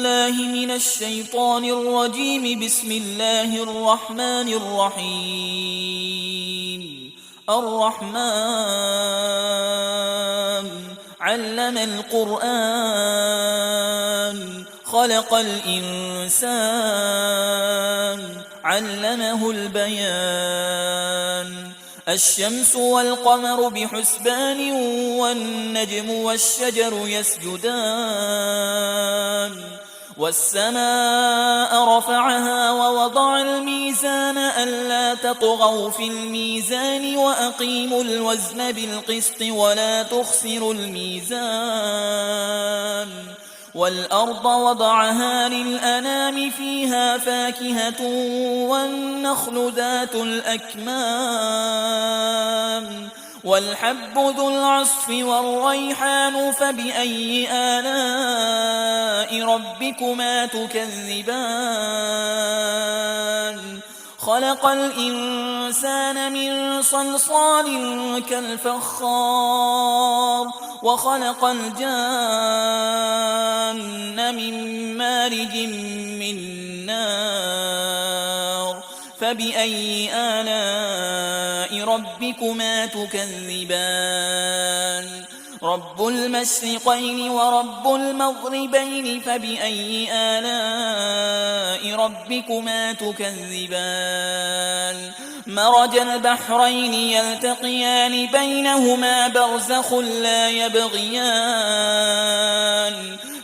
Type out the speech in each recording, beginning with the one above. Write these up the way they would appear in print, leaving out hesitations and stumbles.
بالله من الشيطان الرجيم. بسم الله الرحمن الرحيم. الرحمن علم القرآن خلق الإنسان علمه البيان. الشمس والقمر بحسبان والنجم والشجر يسجدان. والسماء رفعها ووضع الميزان ألا تطغوا في الميزان وأقيموا الوزن بالقسط ولا تخسروا الميزان. والأرض وضعها للأنام فيها فاكهة والنخل ذات الأكمام والحب ذو العصف والريحان. فبأي آلاء ربكما تكذبان؟ خلق الإنسان من صلصال كالفخار وخلق الجان من مارج من نار. فبأي آلاء ربكما تكذبان؟ رب المشرقين ورب المغربين. فبأي آلاء ربكما تكذبان؟ مرج البحرين يلتقيان بينهما برزخ لا يبغيان.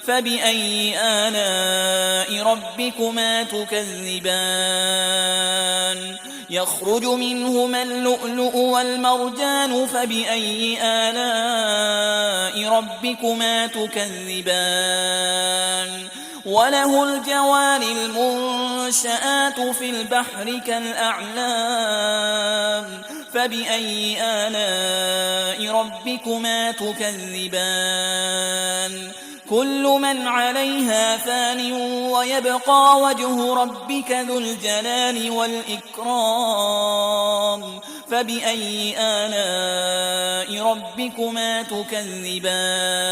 فبأي آلاء ربكما تكذبان؟ يخرج منهما اللؤلؤ والمرجان. فبأي آلاء ربكما تكذبان؟ وله الجوار المنشآت في البحر كالأعلام. فبأي آلاء ربكما تكذبان؟ كل من عليها فان ويبقى وجه ربك ذو الجلال والإكرام. فبأي آلاء ربكما تكذبان؟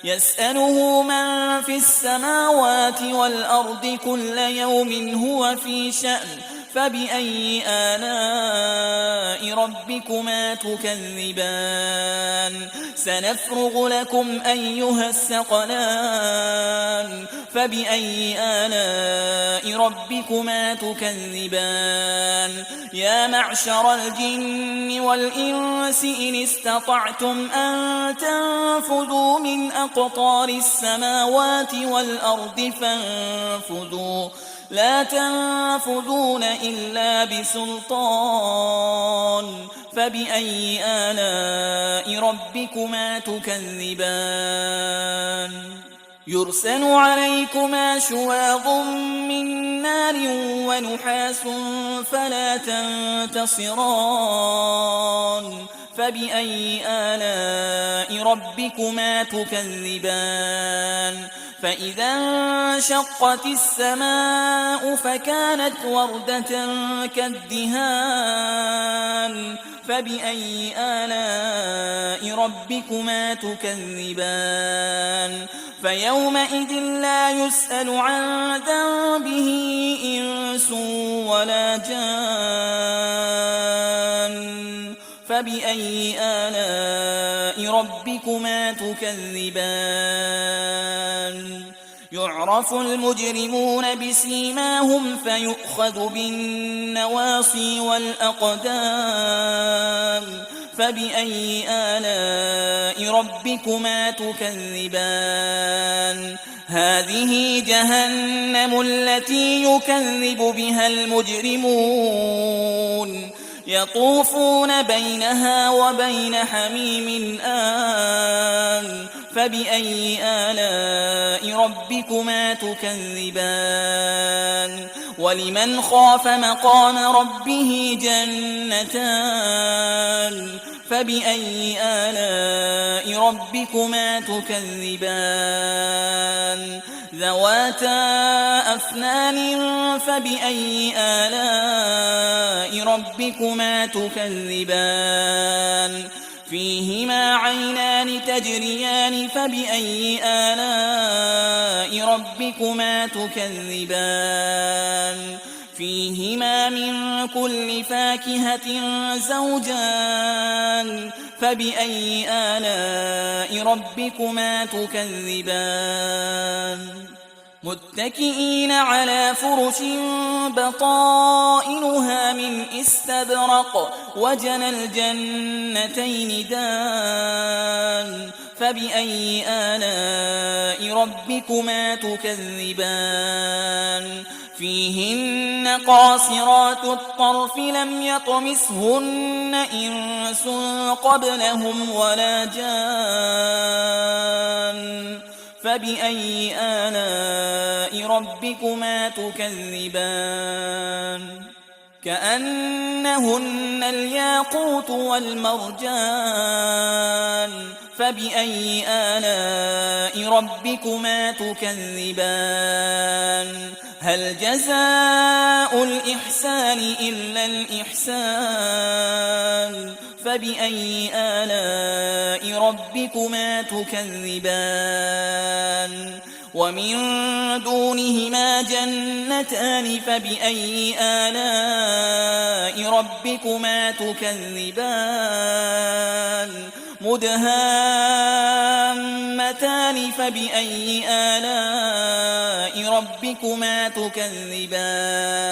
يسأله من في السماوات والأرض كل يوم هو في شأن. فبأي آلاء ربكما تكذبان؟ سنفرغ لكم أيها الثقلان. فبأي آلاء ربكما تكذبان؟ يا معشر الجن والإنس إن استطعتم أن تنفذوا من أقطار السماوات والأرض فانفذوا لا تنفذون إلا بسلطان. فبأي آلاء ربكما تكذبان؟ يرسل عليكما شواظ من نار ونحاس فلا تنتصران. فبأي آلاء ربكما تكذبان؟ فإذا انشقت السماء فكانت وردة كالدهان. فبأي آلاء ربكما تكذبان؟ فيومئذ لا يسأل عن ذنبه إنس ولا جان. فبأي آلاء ربكما تكذبان؟ يعرف المجرمون بسيماهم فيؤخذ بالنواصي والأقدام. فبأي آلاء ربكما تكذبان؟ هذه جهنم التي يكذب بها المجرمون يطوفون بينها وبين حميم آن. فبأي آلاء ربكما تكذبان؟ ولمن خاف مقام ربه جنتان. فبأي آلاء ربكما تكذبان؟ ذواتا أفنان. فبأي آلاء ربكما تكذبان؟ فيهما عينان تجريان فبأي آلاء ربكما تكذبان فيهما من كل فاكهة زوجان فبأي آلاء ربكما تكذبان متكئين على فرش بطائنها من استبرق وجنى الجنتين دان فبأي آلاء ربكما تكذبان فيهن قاصرات الطرف لم يطمثهن إنس قبلهم ولا جان فبأي آلاء ربكما تكذبان كأنهن الياقوت والمرجان فبأي آلاء ربكما تكذبان هل جزاء الإحسان إلا الإحسان فبأي آلاء ربكما تكذبان ومن دونهما جنتان فبأي آلاء ربكما تكذبان مدهامتان فبأي آلاء ربكما تكذبان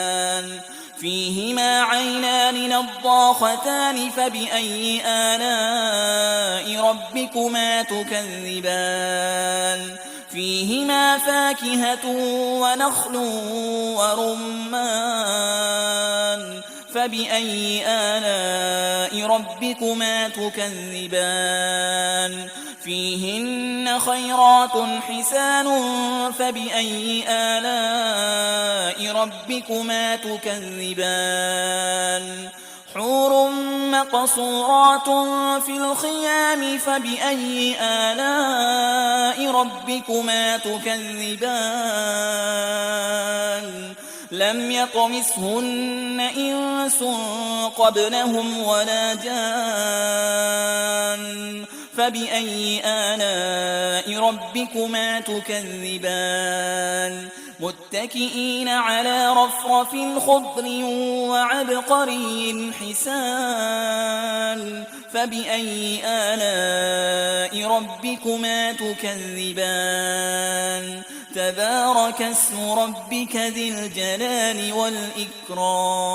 فيهما عينان نضاختان فبأي آلاء ربكما تكذبان فيهما فاكهة ونخل ورمان فبأي آلاء ربكما تكذبان فيهن خيرات حسان فبأي آلاء ربكما تكذبان حور مقصورات في الخيام فبأي آلاء ربكما تكذبان لم يطمثهن إنس قبلهم ولا جان فبأي آلاء ربكما تكذبان متكئين على رفرف خضر وعبقري حسان فبأي آلاء ربكما تكذبان تبارك اسم ربك ذي الجلال والإكرام